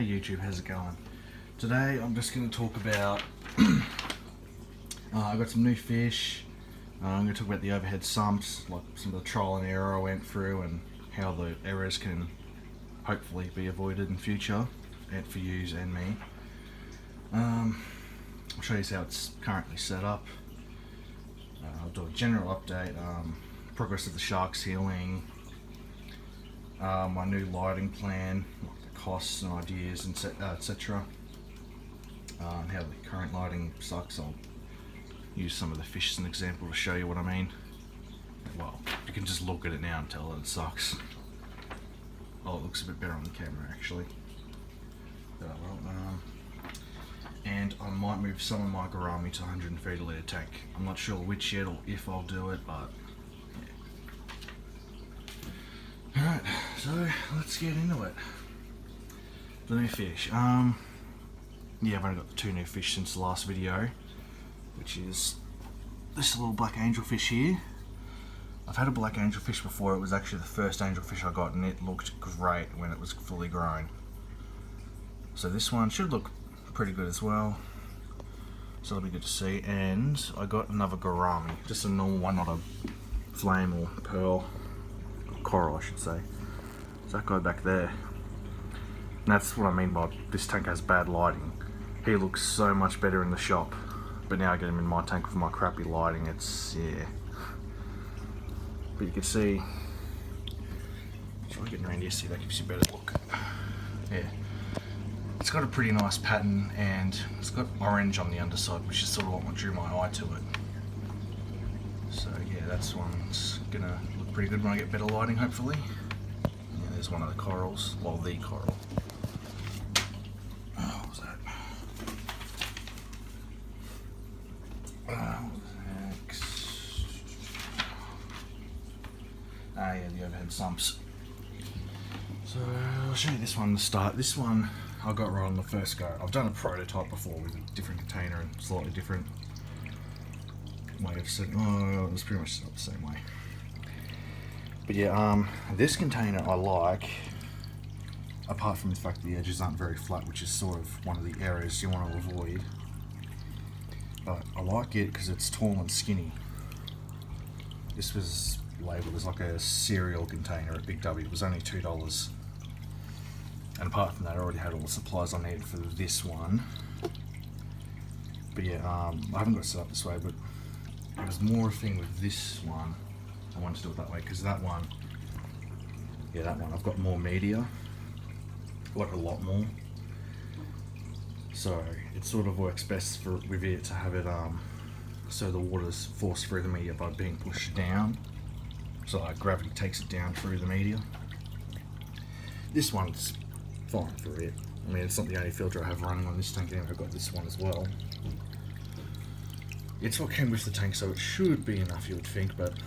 Hey YouTube, how's it going? Today I'm just going to talk about I got some new fish. I'm going to talk about the overhead sumps, like some of the trial and error I went through and how the errors can hopefully be avoided in future and for yous and me. I'll show you how it's currently set up. I'll do a general update, progress of the sharks healing, my new lighting plan, costs and ideas, and etc. How the current lighting sucks. I'll use some of the fish as an example to show you what I mean. Well, you can just look at it now and tell that it sucks. Oh, it looks a bit better on the camera actually. And I might move some of my gourami to 130 litre tank. I'm not sure which yet or if I'll do it, but yeah. Alright, so let's get into it. The new fish. Yeah, I've only got the two new fish since the last video, which is this little black angelfish here. I've had a black angelfish before. It was actually the first angelfish I got and it looked great when it was fully grown. So this one should look pretty good as well. So that'll be good to see. And I got another gourami, just a normal one, not a flame or pearl, coral I should say. So that guy back there. And that's what I mean by this tank has bad lighting. He looks so much better in the shop, but now I get him in my tank with my crappy lighting, it's, yeah. But you can see, try getting around here, see that gives you a better look. Yeah. It's got a pretty nice pattern and it's got orange on the underside, which is sort of what drew my eye to it. So yeah, that's one's gonna look pretty good when I get better lighting, hopefully. Yeah, there's one of the corals, well, the coral. What was that? Yeah, the overhead sumps. So I'll show you this one to start. This one I got right on the first go. I've done a prototype before with a different container and slightly different way of setting. Oh, it was pretty much set up the same way. But yeah, this container I like, apart from the fact the edges aren't very flat, which is sort of one of the areas you want to avoid. But I like it because it's tall and skinny. This was labelled as like a cereal container at Big W. It was only $2. And apart from that, I already had all the supplies I needed for this one. But yeah, I haven't got it set up this way, but it was more a thing with this one. I wanted to do it that way because that one, yeah, that one, I've got more media, like a lot more. So it sort of works best for with it to have it so the water's forced through the media by being pushed down. So like gravity takes it down through the media. This one's fine for it. I mean, it's not the only filter I have running on this tank anyway. I've got this one as well. It's what came with the tank, so it should be enough, you would think, but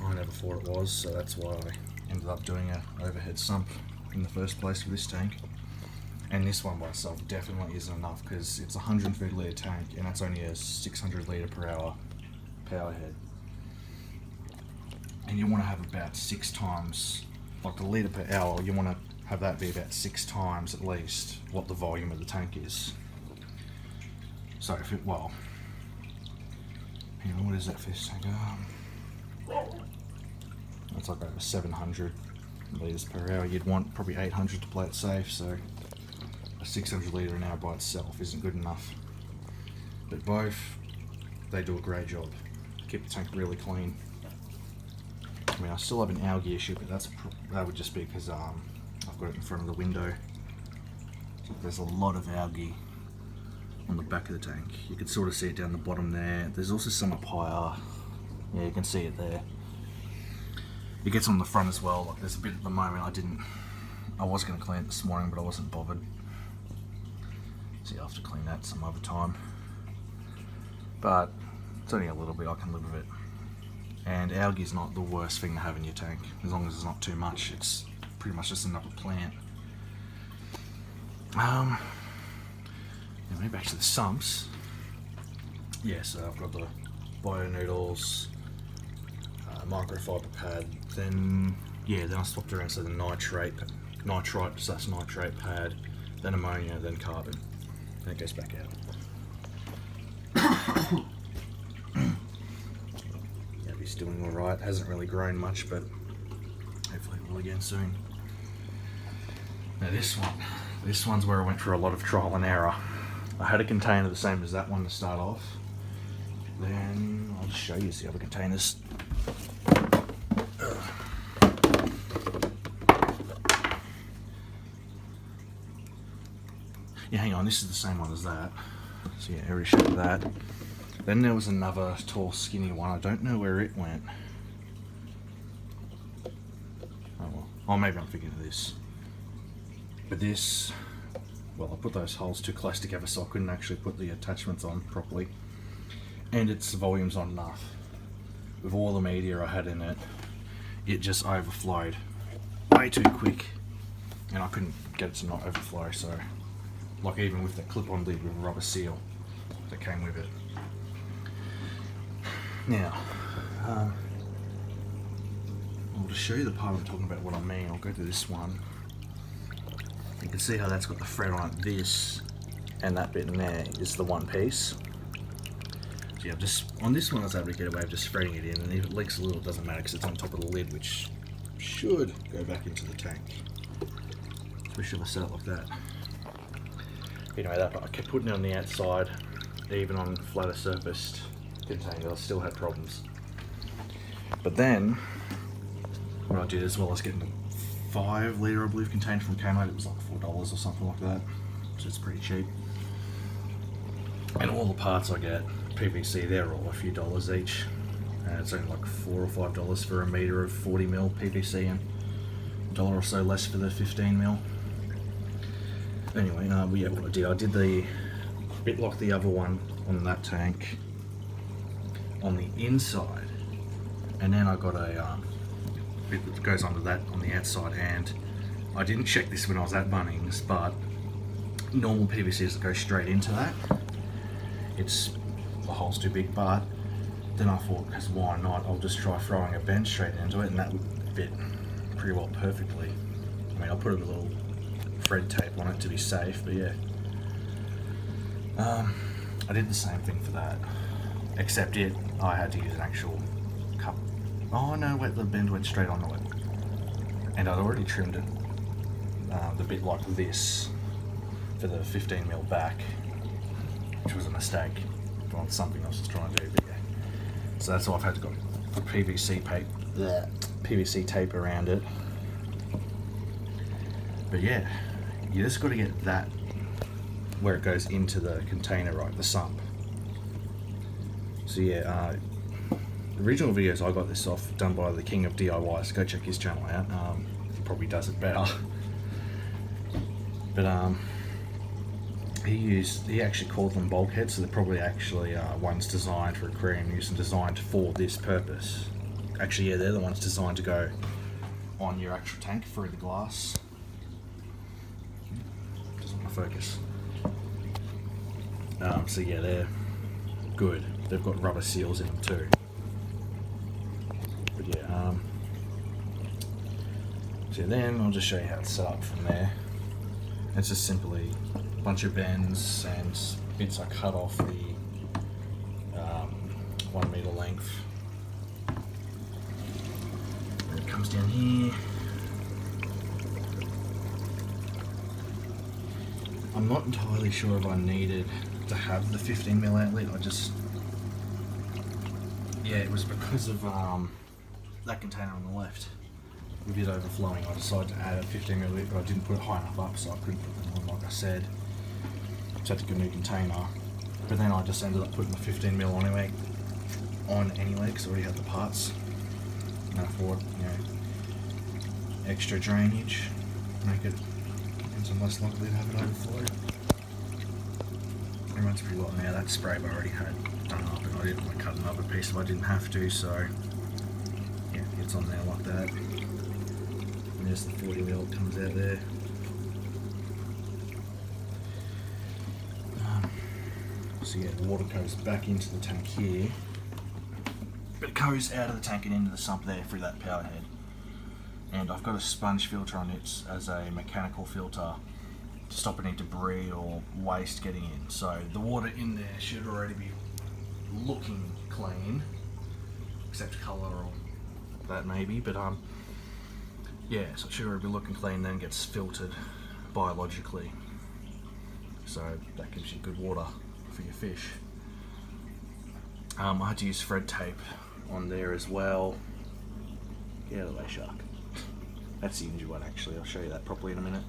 I never thought it was, so that's why I ended up doing an overhead sump in the first place for this tank. And this one by itself definitely isn't enough because it's a 130 litre tank and that's only a 600 litre per hour power head. And you want to have about 6 times, like the litre per hour, you want to have that be about 6 times at least what the volume of the tank is. So if it, well, hang on, what is that fish tank? That's like over 700 litres per hour. You'd want probably 800 to play it safe, so a 600 litre an hour by itself isn't good enough. But both, they do a great job. Keep the tank really clean. I mean, I still have an algae issue, but that would just be because I've got it in front of the window. So there's a lot of algae on the back of the tank. You can sort of see it down the bottom there. There's also some up higher. Yeah, you can see it there. It gets on the front as well. Like there's a bit at the moment I was going to clean it this morning, but I wasn't bothered. So I'll have to clean that some other time. But it's only a little bit, I can live with it. And algae is not the worst thing to have in your tank, as long as it's not too much. It's pretty much just another plant. Anyway, back to the sumps. Yeah, so I've got the bio noodles, microfiber pad. Then I swapped around so the nitrite /nitrate pad, then ammonia, then carbon, then it goes back out. Yeah, he's doing all right. Hasn't really grown much, but hopefully it will again soon. Now this one's where I went through a lot of trial and error. I had a container the same as that one to start off. Then I'll just show you the other containers. Yeah, hang on, this is the same one as that. So yeah, I already showed that. Then there was another tall, skinny one. I don't know where it went. Oh well. Oh, maybe I'm thinking of this. But this, well, I put those holes too close together so I couldn't actually put the attachments on properly. And its volume's not enough. With all the media I had in it, it just overflowed way too quick. And I couldn't get it to not overflow, so like even with the clip-on lid with a rubber seal that came with it. Now, I'll just show you the part I'm talking about what I mean. I'll go to this one. You can see how that's got the thread on it. This and that bit in there is the one piece. So yeah, just on this one I was able to get away with just threading it in, and if it leaks a little it doesn't matter because it's on top of the lid, which should go back into the tank. Especially if I set it like that. Anyway, that part I kept putting it on the outside, even on flatter surfaced containers I still had problems. But then what I did as well is getting a 5 litre I believe container from Kmart. It was like $4 or something like that, so it's pretty cheap. And all the parts I get PVC, they're all a few dollars each, and it's only like $4 or $5 for a metre of 40mm PVC and $1 or so less for the 15mm. Anyway, yeah, what I did the bit like the other one on that tank on the inside, and then I got a bit that goes under that on the outside. And I didn't check this when I was at Bunnings, but normal PVC is to go straight into that. The hole's too big, but then I thought, because why not? I'll just try throwing a bend straight into it, and that would fit pretty well perfectly. I mean, I'll put a little thread tape on it to be safe, but yeah. I did the same thing for that, except I had to use an actual cup. Oh no, wait, the bend went straight onto it. And I'd already trimmed it, the bit like this, for the 15mm back, which was a mistake on something I was trying to do, but yeah. So that's why I've had to put PVC tape around it. But yeah, you just got to get that where it goes into the container, right, the sump. So yeah, the original videos I got this off done by the King of DIY, so go check his channel out. He probably does it better. But he actually called them bulkheads, so they're probably actually ones designed for aquarium use and designed for this purpose. Actually, yeah, they're the ones designed to go on your actual tank through the glass. Doesn't want to focus. So yeah, they're good. They've got rubber seals in them too. But yeah, so then I'll just show you how it's set up from there. It's just simply a bunch of bends and bits I cut off the 1 meter length. And it comes down here. I'm not entirely sure if I needed to have the 15mm outlet. It was because of that container on the left with it overflowing. I decided to add a 15mm, but I didn't put it high enough up, so I couldn't put them on like I said. So I had to get a new container. But then I just ended up putting the 15mm on anyway, because I already had the parts. And I thought, extra drainage, make it less likely to have it overflow. It runs pretty well now. That spray I already had done up, and I didn't want to cut another piece if I didn't have to, so yeah, it's on there like that. And there's the 40mm that comes out there. So yeah, the water goes back into the tank here, but it goes out of the tank and into the sump there through that power head. And I've got a sponge filter on it as a mechanical filter to stop any debris or waste getting in. So the water in there should already be looking clean, except colour or that maybe, but yeah, so it should already be looking clean, then gets filtered biologically. So that gives you good water for your fish. I had to use thread tape on there as well. Get out of the way, shark. That's the injured one actually, I'll show you that properly in a minute.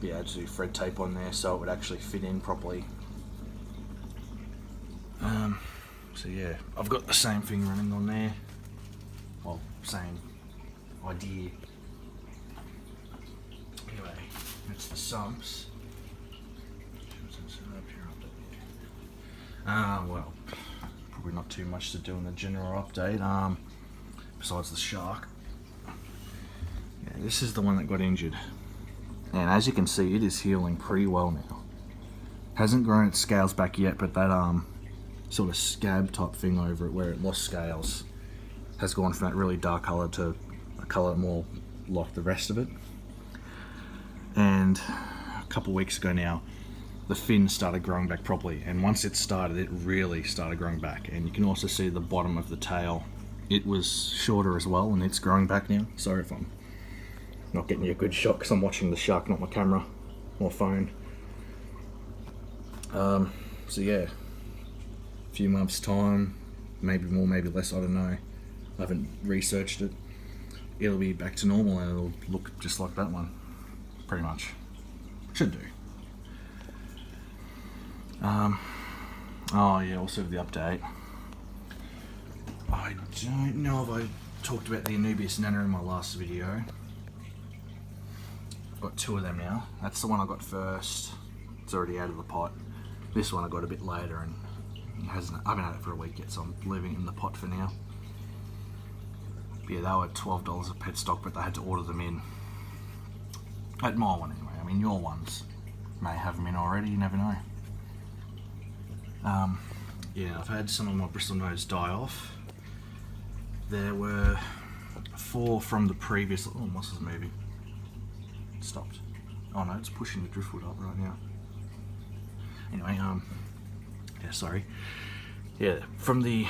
Yeah, I had to do thread tape on there so it would actually fit in properly. So yeah, I've got the same thing running on there. Well, same idea. Anyway, that's the sumps. Well, probably not too much to do in the general update, besides the shark. Yeah, this is the one that got injured. And as you can see, it is healing pretty well now. Hasn't grown its scales back yet, but that sort of scab type thing over it where it lost scales has gone from that really dark colour to a colour more like the rest of it. And a couple of weeks ago now, the fin started growing back properly, and once it started, it really started growing back. And you can also see the bottom of the tail, it was shorter as well, and it's growing back now. Sorry if I'm not getting you a good shot because I'm watching the shark, not my camera or phone. So yeah, a few months time, maybe more, maybe less, I don't know. I haven't researched it. It'll be back to normal and it'll look just like that one, pretty much. Should do. Oh yeah, also the update. I don't know if I talked about the Anubias Nana in my last video. I've got two of them now. That's the one I got first. It's already out of the pot. This one I got a bit later and I haven't had it for a week yet, so I'm leaving it in the pot for now. But yeah, they were $12 a pet stock, but they had to order them in. At my one anyway. I mean, your ones may have them in already, you never know. Yeah, I've had some of my bristlenose die off. There were 4 from the previous. Oh, muscle's moving. It stopped. Oh no, it's pushing the driftwood up right now. Anyway, yeah, sorry. Yeah, from the,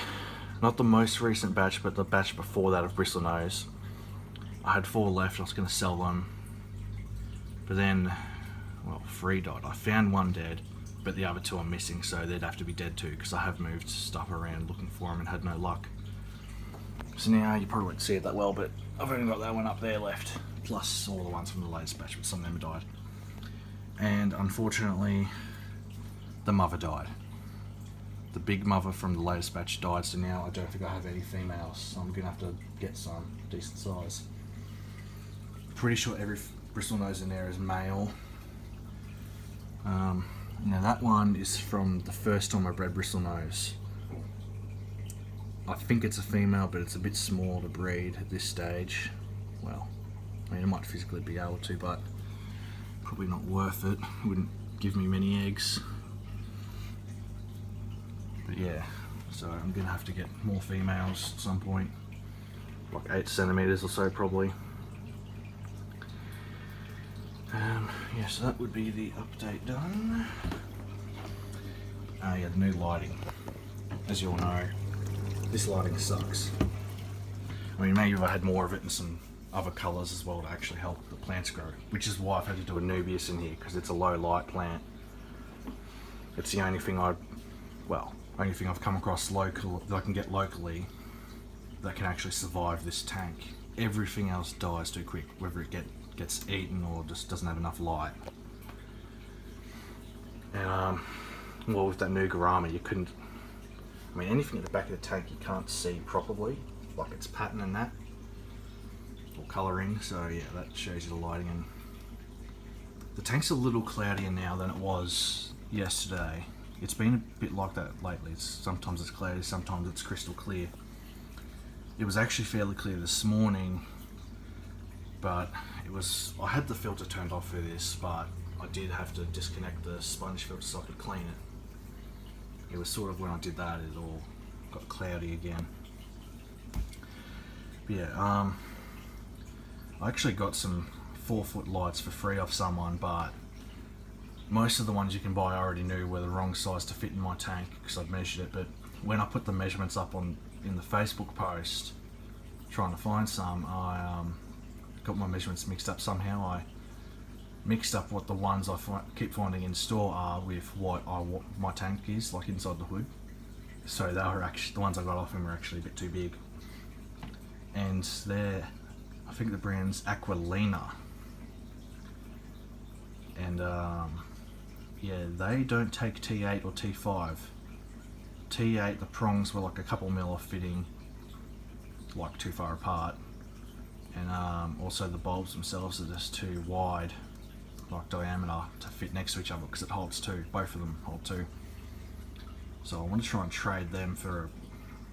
not the most recent batch, but the batch before that of bristlenose, I had 4 left. I was going to sell them, but then, well, 3 died. I found 1 dead, but the other 2 are missing, so they'd have to be dead too, because I have moved stuff around looking for them and had no luck. So now you probably won't see it that well, but I've only got that one up there left, plus all the ones from the latest batch, but some of them died. And unfortunately, the mother died. The big mother from the latest batch died, so now I don't think I have any females, so I'm gonna have to get some decent size. Pretty sure every bristlenose in there is male. Now that one is from the first time I bred bristlenose. I think it's a female, but it's a bit small to breed at this stage. Well, I mean, it might physically be able to, but probably not worth it. It wouldn't give me many eggs. But yeah, so I'm gonna have to get more females at some point, like 8 centimeters or so probably. Yeah, so that would be the update done. Yeah, the new lighting. As you all know, this lighting sucks. I mean, maybe if I had more of it and some other colours as well to actually help the plants grow, which is why I've had to do Anubias in here, because it's a low light plant. It's the only thing only thing I've come across local that I can get locally that can actually survive this tank. Everything else dies too quick, whether it gets eaten or just doesn't have enough light. And well, with that new gourami, you couldn't. I mean, anything at the back of the tank you can't see properly, like its pattern and that, or colouring. So yeah, that shows you the lighting. And the tank's a little cloudier now than it was yesterday. It's been a bit like that lately. Sometimes it's cloudy, sometimes it's crystal clear. It was actually fairly clear this morning, but I had the filter turned off for this, but I did have to disconnect the sponge filter so I could clean it. It was sort of when I did that, it all got cloudy again. But yeah, I actually got some 4-foot lights for free off someone, but most of the ones you can buy I already knew were the wrong size to fit in my tank because I'd measured it, but when I put the measurements up in the Facebook post trying to find some, I got my measurements mixed up somehow. I mixed up what the ones I keep finding in store are with what my tank is, like inside the hood. So they were actually, the ones I got off him were actually a bit too big. And they're, I think the brand's Aquilina. And yeah, they don't take T8 or T5. T8, the prongs were like a couple mil off fitting, like too far apart. And also the bulbs themselves are just too wide, like diameter, to fit next to each other because it holds two. Both of them hold two. So I want to try and trade them for,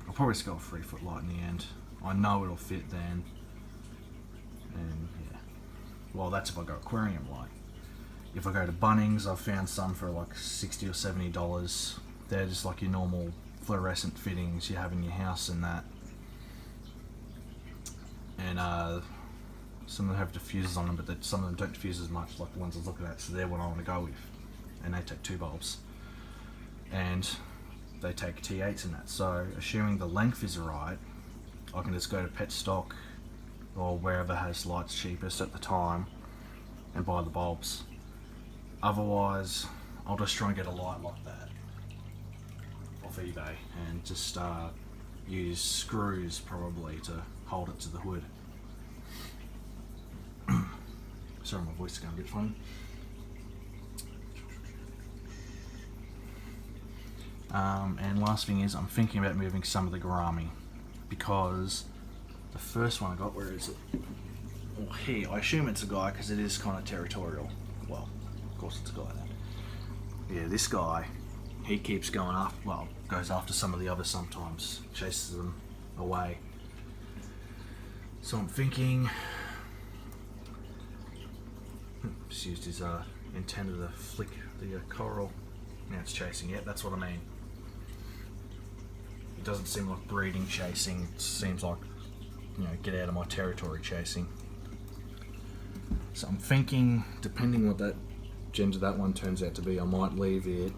I'll probably just go a 3-foot light in the end. I know it'll fit then. And yeah, well, that's if I go aquarium light. If I go to Bunnings, I've found some for like $60 or $70. They're just like your normal fluorescent fittings you have in your house and that. And some of them have diffusers on them, but some of them don't diffuse as much like the ones I was looking at, so they're what I want to go with. And they take 2 bulbs. And they take T8s in that. So assuming the length is right, I can just go to Pet Stock or wherever has lights cheapest at the time and buy the bulbs. Otherwise, I'll just try and get a light like that off eBay and just use screws probably to hold it to the hood. Sorry, my voice is going a bit funny. And last thing is, I'm thinking about moving some of the gourami because the first one I got, where is it? Well, here, I assume it's a guy because it is kind of territorial. Well, of course it's a guy then. Yeah, this guy, he keeps going up, well, goes after some of the others sometimes, chases them away. So I'm thinking, just used his antenna to flick the coral. Now it's chasing, yeah, that's what I mean. It doesn't seem like breeding chasing, it seems like, you know, get out of my territory chasing. So I'm thinking, depending what that gender that one turns out to be, I might leave it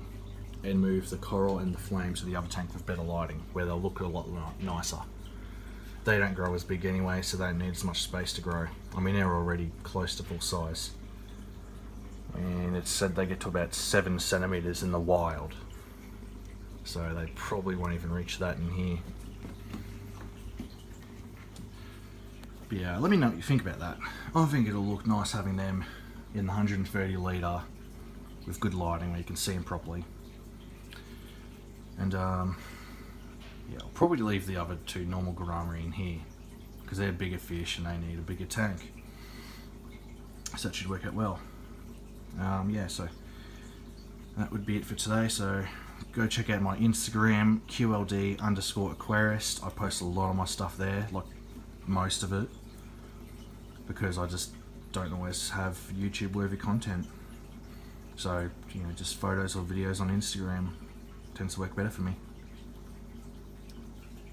and move the coral and the flame to the other tank with better lighting, where they'll look a lot nicer. They don't grow as big anyway, so they don't need as much space to grow. I mean, they're already close to full size. And it's said they get to about 7 centimeters in the wild. So they probably won't even reach that in here. But yeah, let me know what you think about that. I think it'll look nice having them in the 130 litre with good lighting where you can see them properly. And yeah, I'll probably leave the other 2 normal gourami in here because they're bigger fish and they need a bigger tank. So that should work out well. Yeah, so that would be it for today. So go check out my Instagram, QLD_aquarist. I post a lot of my stuff there, like most of it, because I just don't always have YouTube worthy content. So, you know, just photos or videos on Instagram tends to work better for me.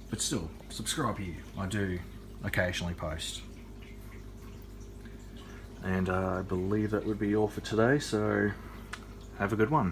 But still, subscribe here. I do occasionally post. And I believe that would be all for today, so have a good one.